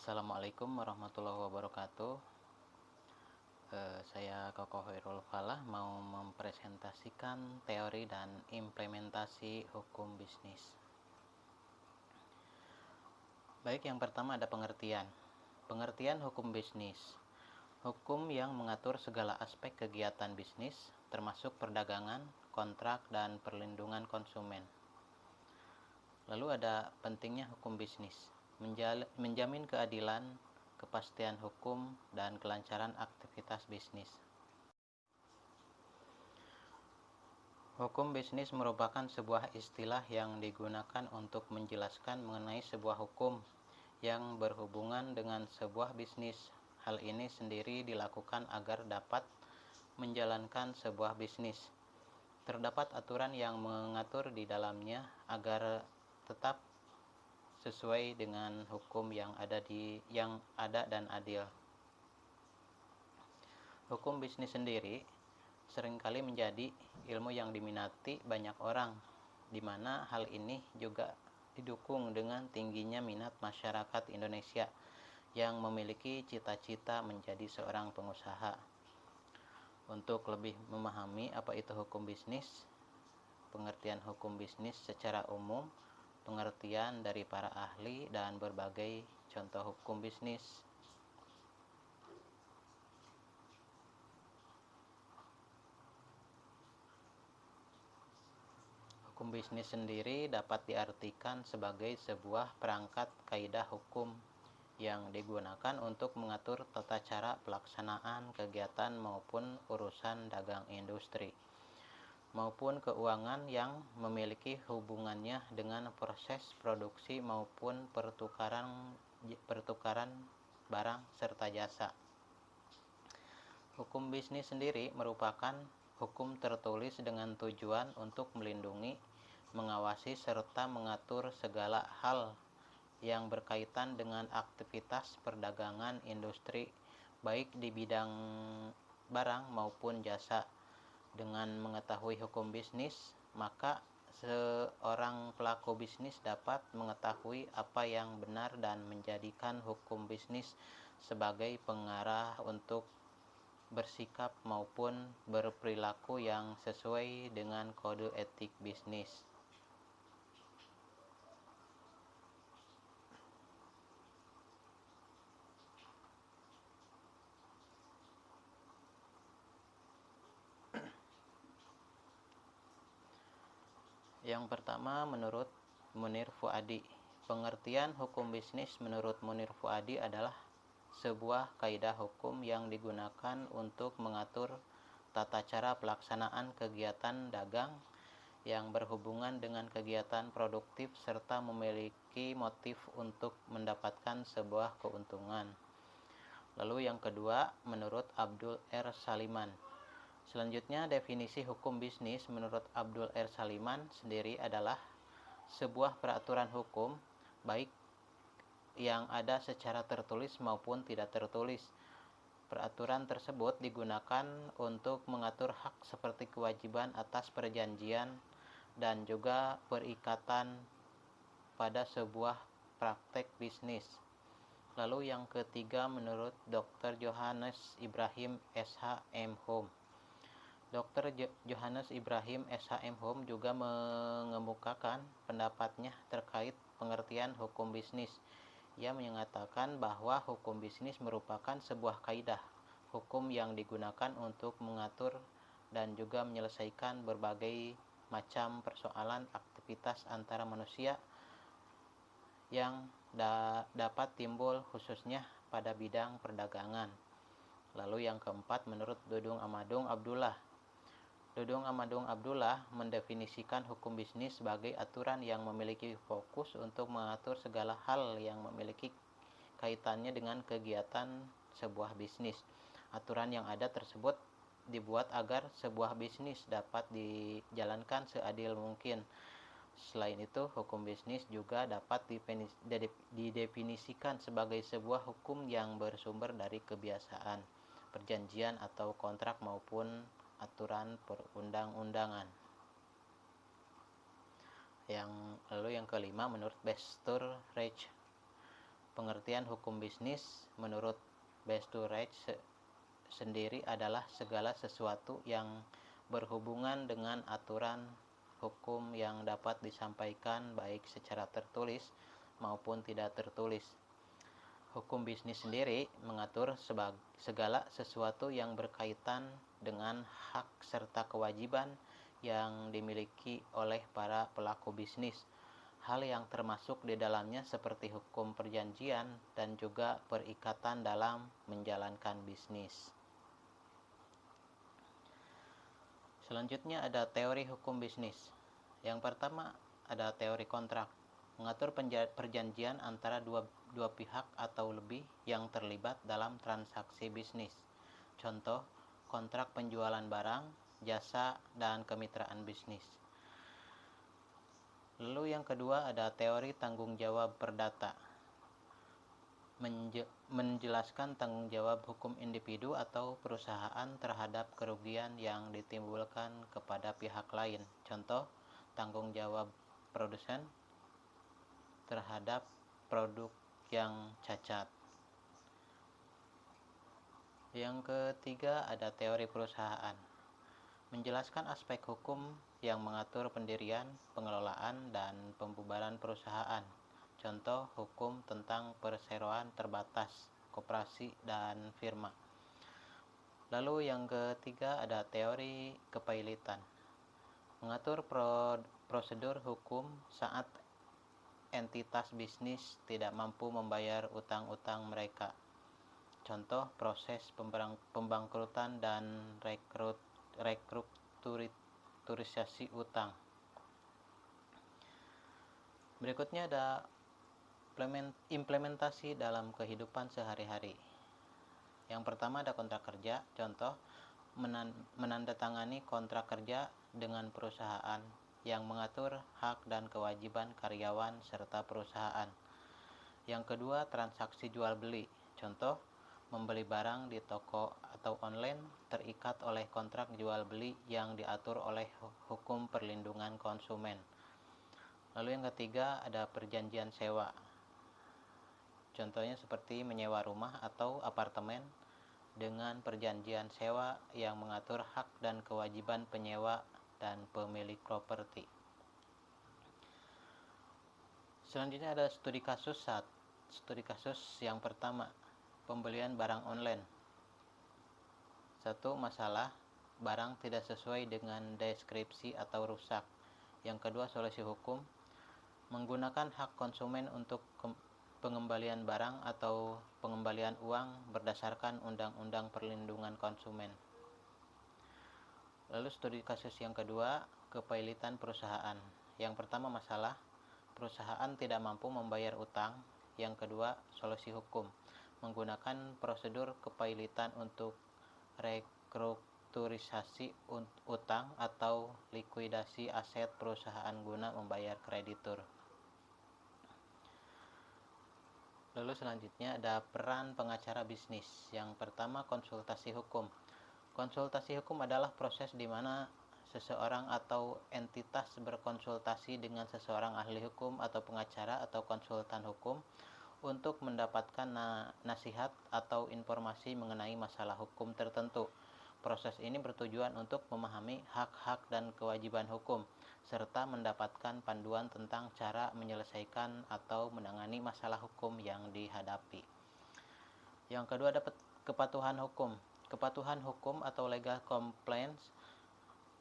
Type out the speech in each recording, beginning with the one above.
Assalamualaikum warahmatullahi wabarakatuh. Saya Koko Hoirul Falah mau mempresentasikan teori dan implementasi hukum bisnis. Baik, yang pertama ada pengertian. Pengertian hukum bisnis. Hukum yang mengatur segala aspek kegiatan bisnis, termasuk perdagangan, kontrak, dan perlindungan konsumen. Lalu ada pentingnya hukum bisnis. Menjamin keadilan, kepastian hukum, dan kelancaran aktivitas bisnis. Hukum bisnis merupakan sebuah istilah yang digunakan untuk menjelaskan mengenai sebuah hukum yang berhubungan dengan sebuah bisnis. Hal ini sendiri dilakukan agar dapat menjalankan sebuah bisnis. Terdapat aturan yang mengatur di dalamnya agar tetap sesuai dengan hukum yang ada dan adil. Hukum bisnis sendiri seringkali menjadi ilmu yang diminati banyak orang, di mana hal ini juga didukung dengan tingginya minat masyarakat Indonesia yang memiliki cita-cita menjadi seorang pengusaha. Untuk lebih memahami apa itu hukum bisnis, pengertian hukum bisnis secara umum, pengertian dari para ahli, dan berbagai contoh hukum bisnis. Hukum bisnis sendiri dapat diartikan sebagai sebuah perangkat kaidah hukum yang digunakan untuk mengatur tata cara pelaksanaan kegiatan maupun urusan dagang industri maupun keuangan yang memiliki hubungannya dengan proses produksi maupun pertukaran barang serta jasa. Hukum bisnis sendiri merupakan hukum tertulis dengan tujuan untuk melindungi, mengawasi, serta mengatur segala hal yang berkaitan dengan aktivitas perdagangan industri, baik di bidang barang maupun jasa. Dengan mengetahui hukum bisnis, maka seorang pelaku bisnis dapat mengetahui apa yang benar dan menjadikan hukum bisnis sebagai pengarah untuk bersikap maupun berperilaku yang sesuai dengan kode etik bisnis. Yang pertama, menurut Munir Fuadi, pengertian hukum bisnis menurut Munir Fuadi adalah sebuah kaidah hukum yang digunakan untuk mengatur tata cara pelaksanaan kegiatan dagang yang berhubungan dengan kegiatan produktif serta memiliki motif untuk mendapatkan sebuah keuntungan. Lalu yang kedua, menurut Abdul R. Saliman. Selanjutnya, definisi hukum bisnis menurut Abdul R. Saliman sendiri adalah sebuah peraturan hukum, baik yang ada secara tertulis maupun tidak tertulis. Peraturan tersebut digunakan untuk mengatur hak seperti kewajiban atas perjanjian dan juga perikatan pada sebuah praktek bisnis. Lalu yang ketiga, menurut Dr. Johannes Ibrahim SH.M. Home. Dr. Johannes Ibrahim SH.M. Home juga mengemukakan pendapatnya terkait pengertian hukum bisnis. Ia mengatakan bahwa hukum bisnis merupakan sebuah kaidah hukum yang digunakan untuk mengatur dan juga menyelesaikan berbagai macam persoalan aktivitas antara manusia yang dapat timbul khususnya pada bidang perdagangan. Lalu yang keempat, menurut Dudung Amadung Abdullah. Dudung Amadung Abdullah mendefinisikan hukum bisnis sebagai aturan yang memiliki fokus untuk mengatur segala hal yang memiliki kaitannya dengan kegiatan sebuah bisnis. Aturan yang ada tersebut dibuat agar sebuah bisnis dapat dijalankan seadil mungkin. Selain itu, hukum bisnis juga dapat didefinisikan sebagai sebuah hukum yang bersumber dari kebiasaan, perjanjian atau kontrak maupun aturan perundang-undangan. Lalu yang kelima, menurut Bestur Reich. Pengertian hukum bisnis menurut Bestureit sendiri adalah segala sesuatu yang berhubungan dengan aturan hukum yang dapat disampaikan baik secara tertulis maupun tidak tertulis. Hukum bisnis sendiri mengatur segala sesuatu yang berkaitan dengan hak serta kewajiban yang dimiliki oleh para pelaku bisnis. Hal yang termasuk di dalamnya seperti hukum perjanjian dan juga perikatan dalam menjalankan bisnis. Selanjutnya ada teori hukum bisnis. Yang pertama ada teori kontrak, mengatur perjanjian antara dua pihak atau lebih yang terlibat dalam transaksi bisnis. Contoh, kontrak penjualan barang, jasa, dan kemitraan bisnis. Lalu yang kedua ada teori tanggung jawab perdata, menjelaskan tanggung jawab hukum individu atau perusahaan terhadap kerugian yang ditimbulkan kepada pihak lain. Contoh, tanggung jawab produsen terhadap produk yang cacat. Yang ketiga ada teori perusahaan, menjelaskan aspek hukum yang mengatur pendirian, pengelolaan, dan pembubaran perusahaan. Contoh, hukum tentang perseroan terbatas, koperasi, dan firma. Lalu yang ketiga ada teori kepailitan, mengatur prosedur hukum saat entitas bisnis tidak mampu membayar utang-utang mereka. Contoh, proses pembangkrutan dan restrukturisasi utang. Berikutnya ada implementasi dalam kehidupan sehari-hari. Yang pertama ada kontrak kerja. Contoh, menandatangani kontrak kerja dengan perusahaan yang mengatur hak dan kewajiban karyawan serta perusahaan. Yang kedua, transaksi jual beli. Contoh, membeli barang di toko atau online terikat oleh kontrak jual beli yang diatur oleh hukum perlindungan konsumen. Lalu yang ketiga ada perjanjian sewa. Contohnya seperti menyewa rumah atau apartemen dengan perjanjian sewa yang mengatur hak dan kewajiban penyewa dan pemilik properti. Selanjutnya ada studi kasus. Studi kasus yang pertama, pembelian barang online. 1. Masalah, barang tidak sesuai dengan deskripsi atau rusak. Yang kedua, solusi hukum, menggunakan hak konsumen untuk pengembalian barang atau pengembalian uang berdasarkan Undang-Undang Perlindungan Konsumen. Lalu studi kasus yang kedua, kepailitan perusahaan. Yang pertama, masalah, perusahaan tidak mampu membayar utang. Yang kedua, solusi hukum, menggunakan prosedur kepailitan untuk restrukturisasi utang atau likuidasi aset perusahaan guna membayar kreditur. Lalu selanjutnya ada peran pengacara bisnis. Yang pertama, konsultasi hukum. Konsultasi hukum adalah proses di mana seseorang atau entitas berkonsultasi dengan seseorang ahli hukum atau pengacara atau konsultan hukum untuk mendapatkan nasihat atau informasi mengenai masalah hukum tertentu. Proses ini bertujuan untuk memahami hak-hak dan kewajiban hukum, serta mendapatkan panduan tentang cara menyelesaikan atau menangani masalah hukum yang dihadapi. Yang kedua, dapat kepatuhan hukum. Kepatuhan hukum atau legal compliance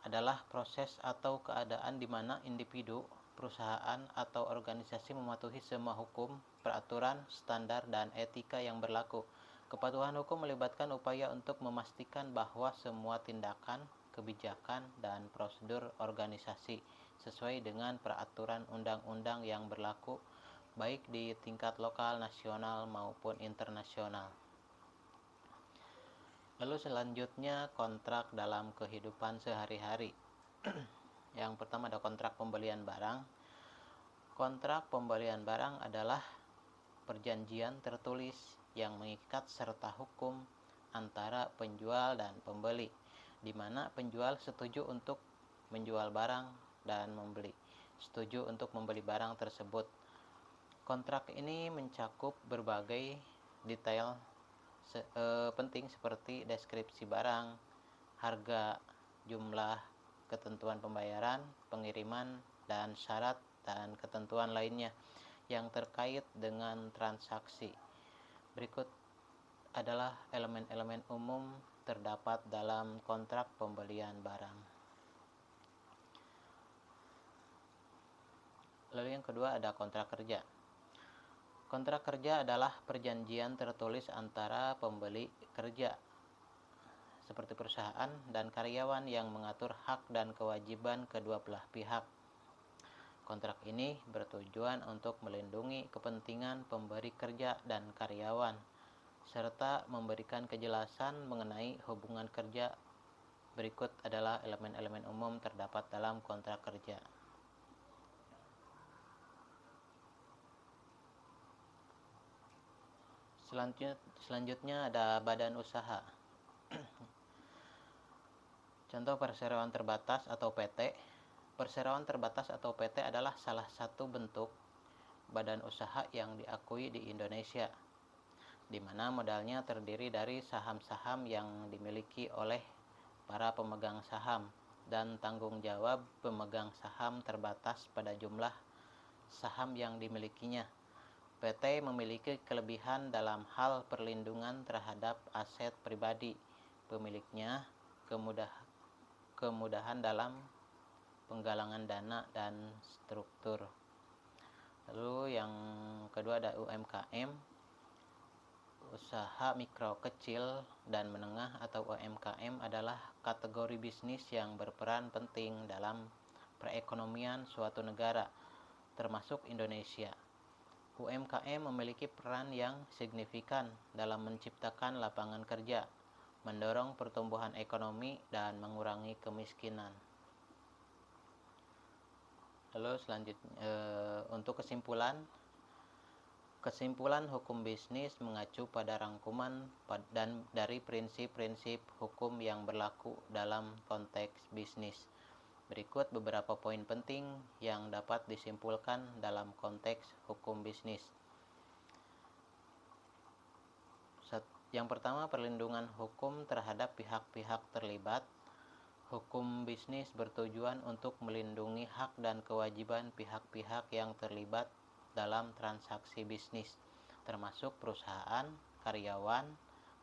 adalah proses atau keadaan di mana individu, perusahaan, atau organisasi mematuhi semua hukum, peraturan, standar, dan etika yang berlaku. Kepatuhan hukum melibatkan upaya untuk memastikan bahwa semua tindakan, kebijakan, dan prosedur organisasi sesuai dengan peraturan undang-undang yang berlaku, baik di tingkat lokal, nasional, maupun internasional. Lalu selanjutnya kontrak dalam kehidupan sehari-hari. Yang pertama ada kontrak pembelian barang. Kontrak pembelian barang adalah perjanjian tertulis yang mengikat serta hukum antara penjual dan pembeli, di mana penjual setuju untuk menjual barang dan membeli setuju untuk membeli barang tersebut. Kontrak ini mencakup berbagai detail penting seperti deskripsi barang, harga, jumlah, ketentuan pembayaran, pengiriman, dan syarat dan ketentuan lainnya yang terkait dengan transaksi. Berikut adalah elemen-elemen umum terdapat dalam kontrak pembelian barang. Lalu yang kedua ada kontrak kerja. Kontrak kerja adalah perjanjian tertulis antara pembeli kerja seperti perusahaan dan karyawan yang mengatur hak dan kewajiban kedua belah pihak. Kontrak ini bertujuan untuk melindungi kepentingan pemberi kerja dan karyawan serta memberikan kejelasan mengenai hubungan kerja. Berikut adalah elemen-elemen umum terdapat dalam kontrak kerja. Selanjutnya ada badan usaha. Contoh perseroan terbatas atau PT. Perseroan terbatas atau PT adalah salah satu bentuk badan usaha yang diakui di Indonesia, di mana modalnya terdiri dari saham-saham yang dimiliki oleh para pemegang saham dan tanggung jawab pemegang saham terbatas pada jumlah saham yang dimilikinya. PT memiliki kelebihan dalam hal perlindungan terhadap aset pribadi pemiliknya, kemudahan dalam penggalangan dana dan struktur. Lalu yang kedua ada UMKM, usaha mikro kecil dan menengah atau UMKM adalah kategori bisnis yang berperan penting dalam perekonomian suatu negara, termasuk Indonesia. UMKM memiliki peran yang signifikan dalam menciptakan lapangan kerja, mendorong pertumbuhan ekonomi, dan mengurangi kemiskinan. Lalu selanjutnya untuk kesimpulan hukum bisnis mengacu pada rangkuman dan dari prinsip-prinsip hukum yang berlaku dalam konteks bisnis. Berikut beberapa poin penting yang dapat disimpulkan dalam konteks hukum bisnis. Yang pertama, perlindungan hukum terhadap pihak-pihak terlibat. Hukum bisnis bertujuan untuk melindungi hak dan kewajiban pihak-pihak yang terlibat dalam transaksi bisnis, termasuk perusahaan, karyawan,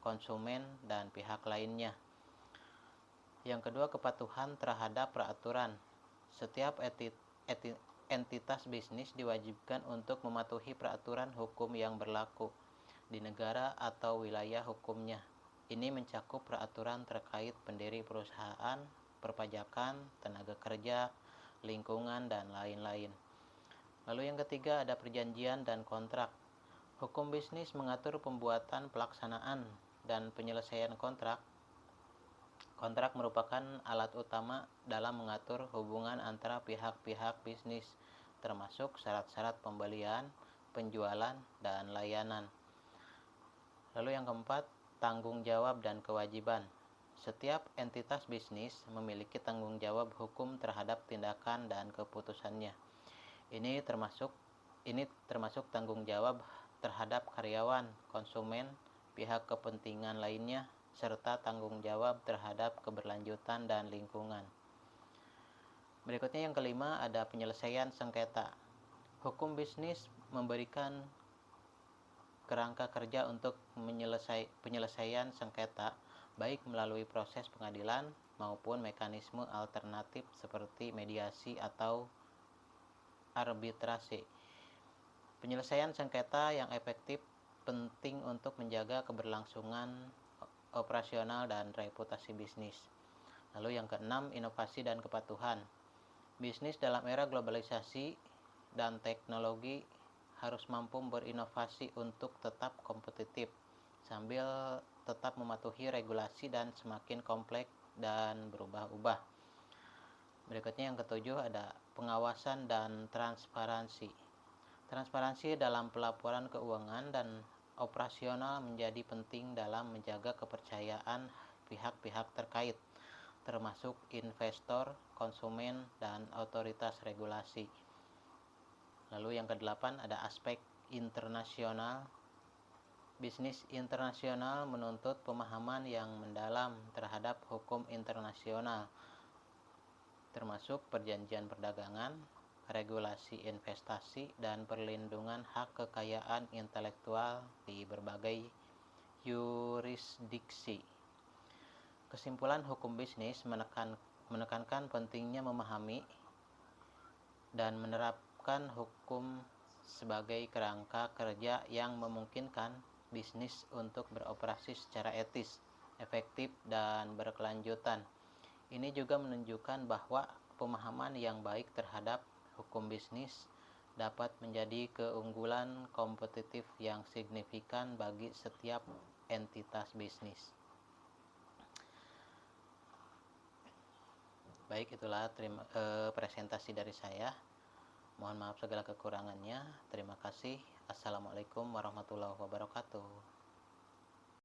konsumen, dan pihak lainnya. Yang kedua, kepatuhan terhadap peraturan. Setiap entitas bisnis diwajibkan untuk mematuhi peraturan hukum yang berlaku di negara atau wilayah hukumnya. Ini mencakup peraturan terkait pendiri perusahaan, perpajakan, tenaga kerja, lingkungan, dan lain-lain. Lalu yang ketiga ada perjanjian dan kontrak. Hukum bisnis mengatur pembuatan, pelaksanaan, dan penyelesaian kontrak. Kontrak merupakan alat utama dalam mengatur hubungan antara pihak-pihak bisnis, termasuk syarat-syarat pembelian, penjualan, dan layanan. Lalu yang keempat, tanggung jawab dan kewajiban. Setiap entitas bisnis memiliki tanggung jawab hukum terhadap tindakan dan keputusannya. Ini termasuk tanggung jawab terhadap karyawan, konsumen, pihak kepentingan lainnya, serta tanggung jawab terhadap keberlanjutan dan lingkungan. Berikutnya yang kelima ada penyelesaian sengketa. Hukum bisnis memberikan kerangka kerja untuk penyelesaian sengketa, baik melalui proses pengadilan maupun mekanisme alternatif seperti mediasi atau arbitrase. Penyelesaian sengketa yang efektif penting untuk menjaga keberlangsungan operasional dan reputasi bisnis. Lalu yang keenam, inovasi dan kepatuhan. Bisnis dalam era globalisasi dan teknologi harus mampu berinovasi untuk tetap kompetitif sambil tetap mematuhi regulasi dan semakin kompleks dan berubah-ubah. Berikutnya yang ketujuh ada pengawasan dan transparansi. Transparansi dalam pelaporan keuangan dan operasional menjadi penting dalam menjaga kepercayaan pihak-pihak terkait, termasuk investor, konsumen, dan otoritas regulasi. Lalu yang kedelapan ada aspek internasional. Bisnis internasional menuntut pemahaman yang mendalam terhadap hukum internasional, termasuk perjanjian perdagangan, regulasi investasi, dan perlindungan hak kekayaan intelektual di berbagai yurisdiksi. Kesimpulan hukum bisnis menekankan pentingnya memahami dan menerapkan hukum sebagai kerangka kerja yang memungkinkan bisnis untuk beroperasi secara etis, efektif, dan berkelanjutan. Ini juga menunjukkan bahwa pemahaman yang baik terhadap hukum bisnis dapat menjadi keunggulan kompetitif yang signifikan bagi setiap entitas bisnis. Baik, itulah presentasi dari saya. Mohon maaf segala kekurangannya. Terima kasih. Assalamualaikum warahmatullahi wabarakatuh.